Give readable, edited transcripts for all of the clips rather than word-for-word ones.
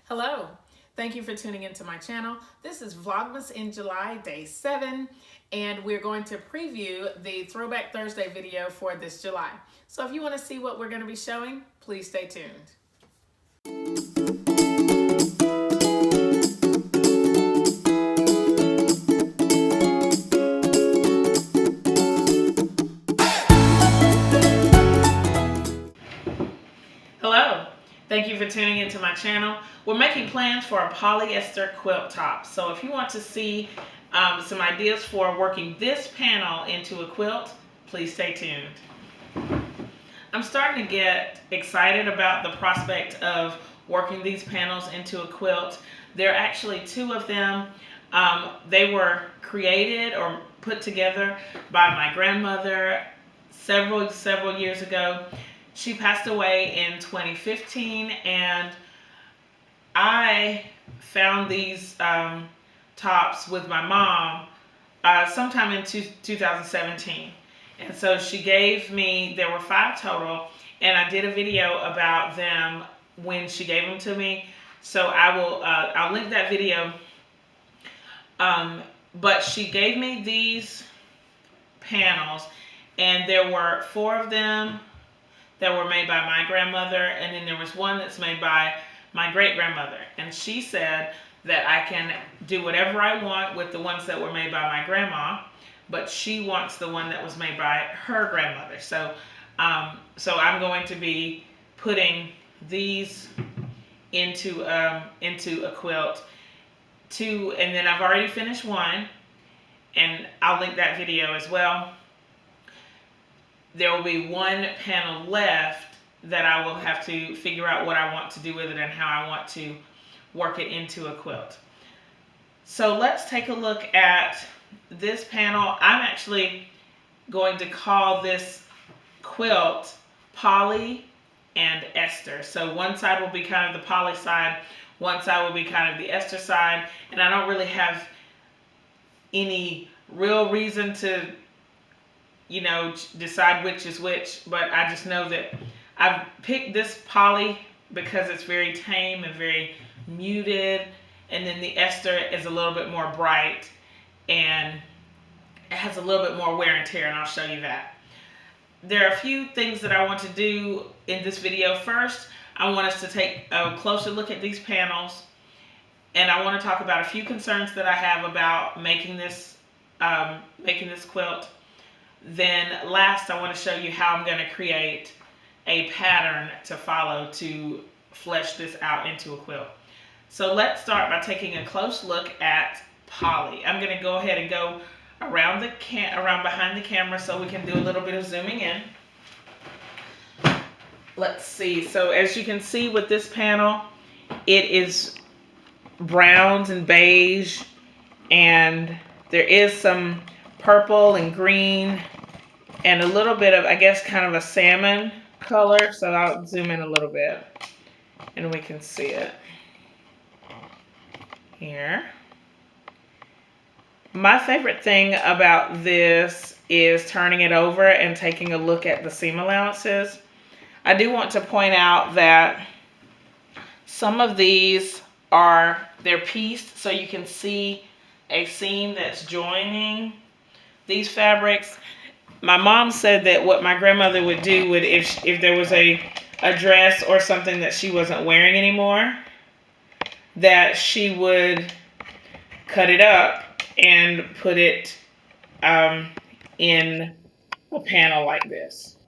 Hello, thank you for tuning into my channel. This is Vlogmas in July, day 7, and we're going to preview the Throwback Thursday video for this July. So if you want to see what we're going to be showing, please stay tuned. Hello, thank you for tuning into my channel. We're making plans for a polyester quilt top. So if you want to see some ideas for working this panel into a quilt, please stay tuned. I'm starting to get excited about the prospect of working these panels into a quilt. There are actually 2 of them. They were created or put together by my grandmother several years ago. She passed away in 2015, and I found these tops with my mom sometime in 2017. And so she gave me, there were 5 total, and I did a video about them when she gave them to me. So I'll link that video. But she gave me these panels, and there were 4 of them that were made by my grandmother, and then there was one that's made by my great-grandmother. And she said that I can do whatever I want with the ones that were made by my grandma, but she wants the one that was made by her grandmother. So I'm going to be putting these into a quilt too, and then I've already finished one, and I'll link that video as well. There will be 1 panel left that I will have to figure out what I want to do with it and how I want to work it into a quilt. So let's take a look at this panel. I'm actually going to call this quilt Poly and Esther. So one side will be kind of the poly side, one side will be kind of the Esther side, and I don't really have any real reason to decide which is which, but I just know that I've picked this poly because it's very tame and very muted, and then the Esther is a little bit more bright and it has a little bit more wear and tear, and I'll show you that. There are a few things that I want to do in this video. First, I want us to take a closer look at these panels, and I want to talk about a few concerns that I have about making this quilt. Then last, I want to show you how I'm going to create a pattern to follow to flesh this out into a quilt. So let's start by taking a close look at poly. I'm going to go ahead and go around behind the camera so we can do a little bit of zooming in. Let's see. So as you can see with this panel, it is browns and beige, and there is some purple and green and a little bit of, I guess, kind of a salmon color. So I'll zoom in a little bit and we can see it here. My favorite thing about this is turning it over and taking a look at the seam allowances. I do want to point out that some of these they're pieced, so you can see a seam that's joining these fabrics. My mom said that what my grandmother would do would, if there was a dress or something that she wasn't wearing anymore, that she would cut it up and put it in a panel like this.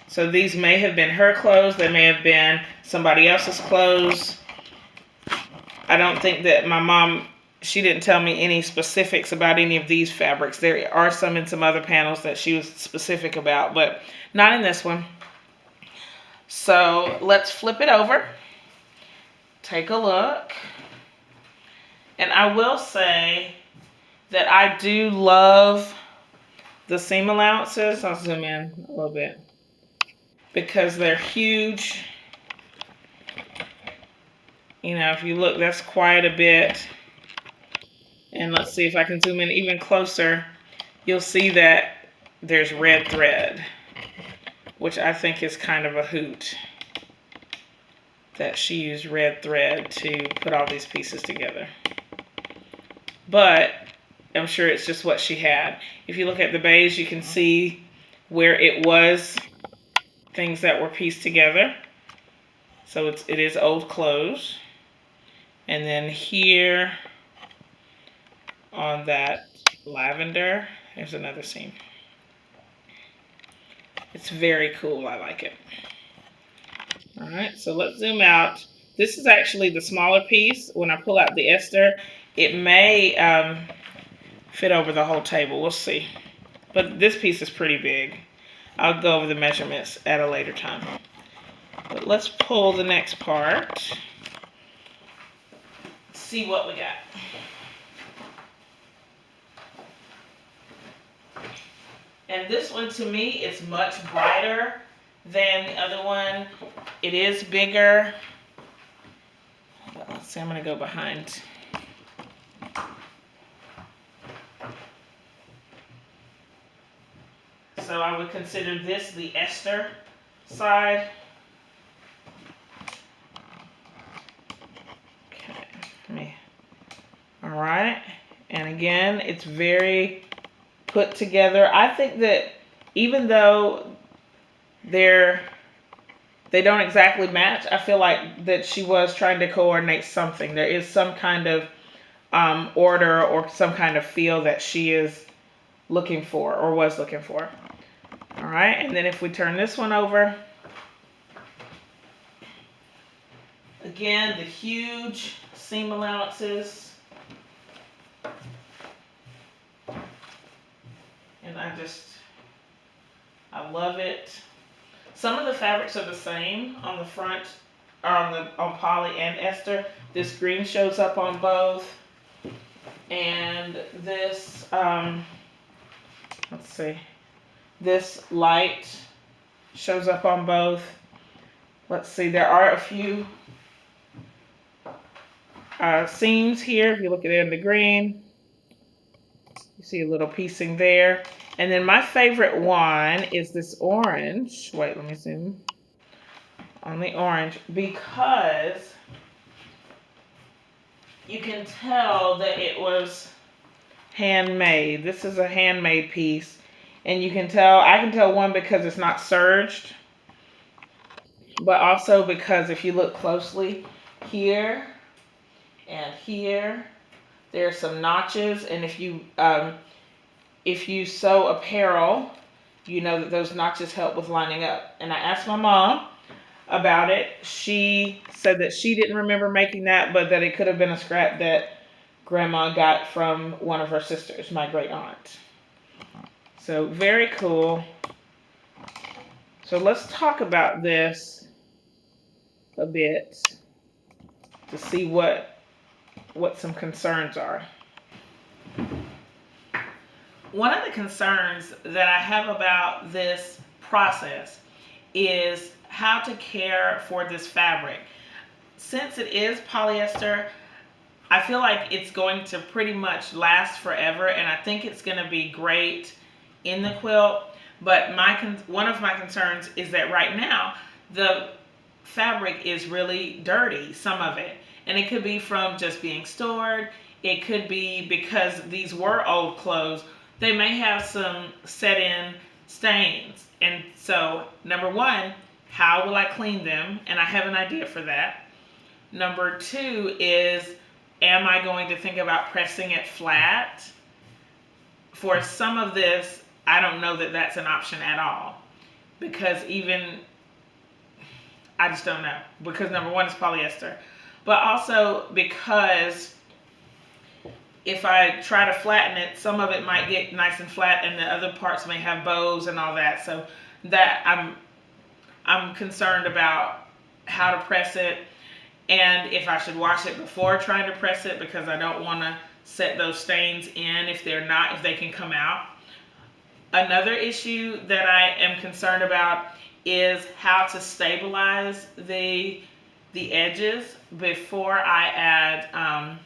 So these may have been her clothes, they may have been somebody else's clothes. I don't think that my mom, she didn't tell me any specifics about any of these fabrics. There are some in some other panels that she was specific about, but not in this one. So let's flip it over. Take a look. And I will say that I do love the seam allowances. I'll zoom in a little bit because they're huge. If you look, that's quite a bit. And let's see if I can zoom in even closer. You'll see that there's red thread, which I think is kind of a hoot. that she used red thread to put all these pieces together. But I'm sure it's just what she had. If you look at the beige, you can see where it was things that were pieced together. So it is old clothes. And then here on that lavender, there's another seam. It's very cool. I like it. All right, so let's zoom out. This is actually the smaller piece. When I pull out the ester, it may fit over the whole table. We'll see. But this piece is pretty big. I'll go over the measurements at a later time. But let's pull the next part. See what we got. And this one, to me, is much brighter than the other one. It is bigger. Let's see, I'm going to go behind. So I would consider this the ester side. Okay. All right. And again, it's very put together. I think that even though they don't exactly match, I feel like that she was trying to coordinate something. There is some kind of order or some kind of feel that she is looking for or was looking for. All right, and then if we turn this one over, again, the huge seam allowances. And I love it. Some of the fabrics are the same on the front, or on poly and ester. This green shows up on both. And this, let's see, this light shows up on both. Let's see, there are a few seams here. If you look at it in the green, you see a little piecing there. And then my favorite one is this orange. Wait, let me zoom on the orange, because you can tell that it was handmade. This is a handmade piece. And you can tell, I can tell, one, because it's not serged, but also because if you look closely here and here, there are some notches. And if you sew apparel, you know that those notches help with lining up. And I asked my mom about it. She said that she didn't remember making that, but that it could have been a scrap that Grandma got from one of her sisters, my great aunt. So very cool. So let's talk about this a bit to see what some concerns are. One of the concerns that I have about this process is how to care for this fabric. Since it is polyester, I feel like it's going to pretty much last forever, and I think it's going to be great in the quilt. But one of my concerns is that right now the fabric is really dirty, some of it, and it could be from just being stored. It could be because these were old clothes. They may have some set-in stains. And so, number one, how will I clean them? And I have an idea for that. Number two is, am I going to think about pressing it flat? For some of this, I don't know that that's an option at all. Because I just don't know. Because number one, it's polyester. But also because if I try to flatten it, some of it might get nice and flat, and the other parts may have bows and all that. So that I'm concerned about how to press it, and if I should wash it before trying to press it, because I don't want to set those stains in if they can come out. Another issue that I am concerned about is how to stabilize the edges before I add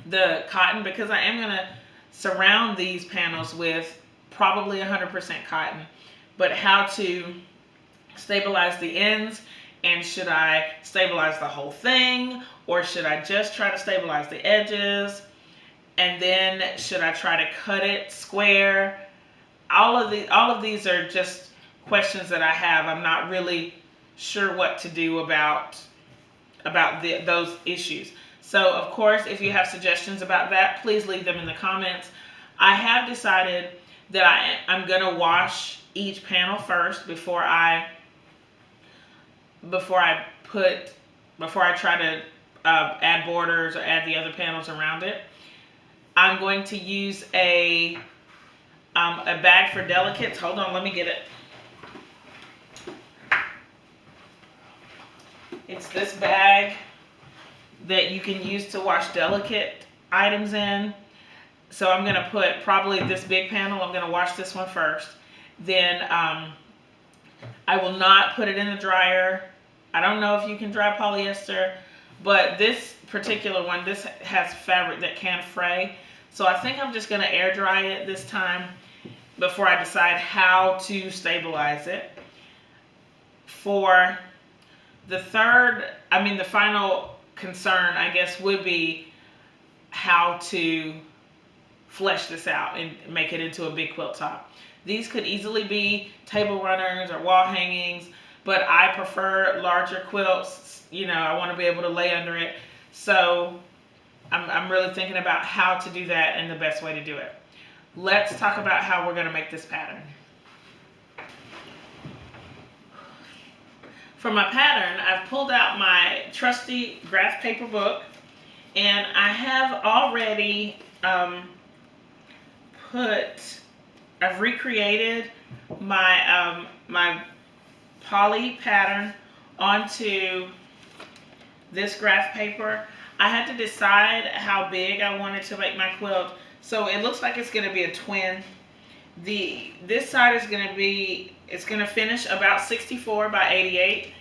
the cotton, because I am going to surround these panels with probably 100% cotton. But how to stabilize the ends and should I stabilize the whole thing, or should I just try to stabilize the edges, and then should I try to cut it square? All of these are just questions that I have. I'm not really sure what to do about those issues. So of course, if you have suggestions about that, please leave them in the comments. I have decided that I'm going to wash each panel first before I try to add borders or add the other panels around it. I'm going to use a bag for delicates. Hold on, let me get it. It's this bag that you can use to wash delicate items in. So I'm going to put probably this big panel, I'm going to wash this one first. Then I will not put it in the dryer. I don't know if you can dry polyester, but this particular one, this has fabric that can fray. So I think I'm just going to air dry it this time before I decide how to stabilize it. For the final concern, I guess, would be how to flesh this out and make it into a big quilt top. These could easily be table runners or wall hangings, but I prefer larger quilts. You know, I want to be able to lay under it. So I'm really thinking about how to do that and the best way to do it. Let's talk about how we're going to make this pattern. For my pattern, I've pulled out my trusty graph paper book, and I have already I've recreated my my poly pattern onto this graph paper. I had to decide how big I wanted to make my quilt, so it looks like it's going to be a twin. This side is going to be, it's going to finish about 64 by 88,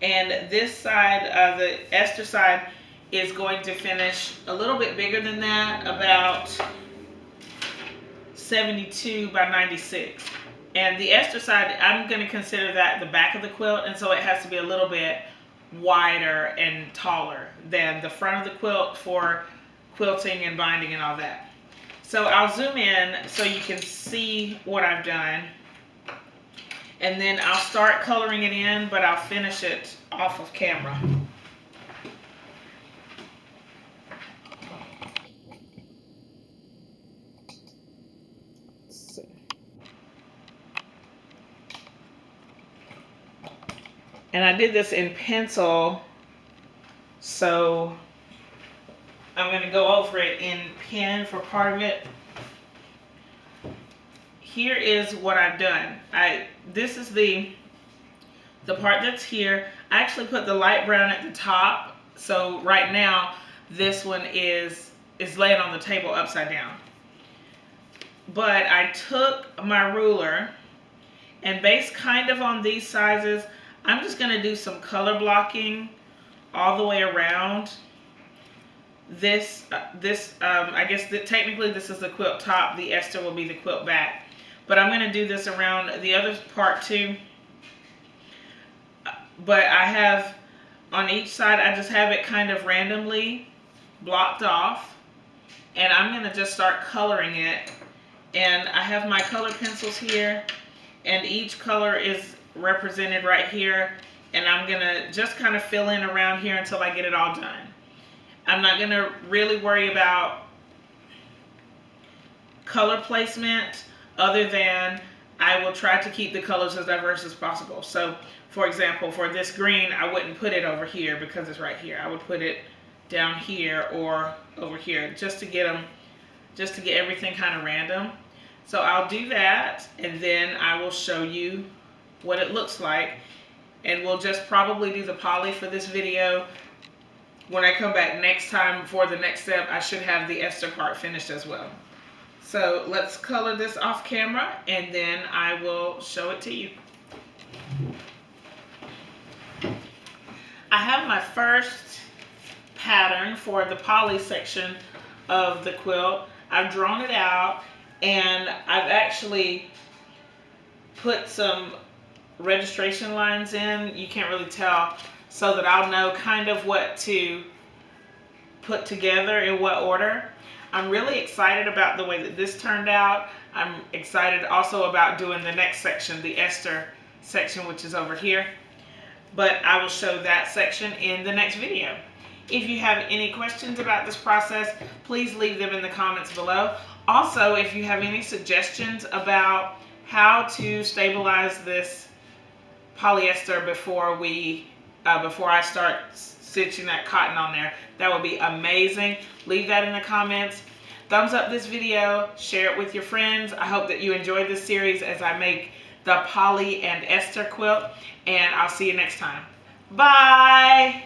and this side, the Esther side, is going to finish a little bit bigger than that, about 72 by 96. And the Esther side, I'm going to consider that the back of the quilt, and so it has to be a little bit wider and taller than the front of the quilt for quilting and binding and all that. So I'll zoom in so you can see what I've done, and then I'll start coloring it in, but I'll finish it off of camera. And I did this in pencil, so I'm going to go over it in pen for part of it. Here is what I've done. This is the part that's here. I actually put the light brown at the top, so right now this one is laying on the table upside down. But I took my ruler, and based kind of on these sizes, I'm just going to do some color blocking all the way around this. I guess that technically this is the quilt top. The Esther will be the quilt back. But I'm going to do this around the other part too. But I have, on each side, I just have it kind of randomly blocked off. And I'm going to just start coloring it. And I have my color pencils here. And each color is represented right here, and I'm gonna just kind of fill in around here until I get it all done. I'm not gonna really worry about color placement, other than I will try to keep the colors as diverse as possible. So for example, for this green, I wouldn't put it over here because it's right here. I would put it down here or over here, just to get everything kind of random. So I'll do that, and then I will show you what it looks like, and we'll just probably do the poly for this video. When I come back next time for the next step, I should have the Esther part finished as well. So let's color this off camera, and then I will show it to you. I have my first pattern for the poly section of the quilt. I've drawn it out, and I've actually put some registration lines in. You can't really tell, so that I'll know kind of what to put together in what order. I'm really excited about the way that this turned out. I'm excited also about doing the next section, the Esther section, which is over here. But I will show that section in the next video. If you have any questions about this process, please leave them in the comments below. Also, if you have any suggestions about how to stabilize this polyester before I start stitching that cotton on there, that would be amazing. Leave that in the comments. Thumbs up this video, share it with your friends. I hope that you enjoyed this series as I make the Poly and Esther quilt, and I'll see you next time. Bye!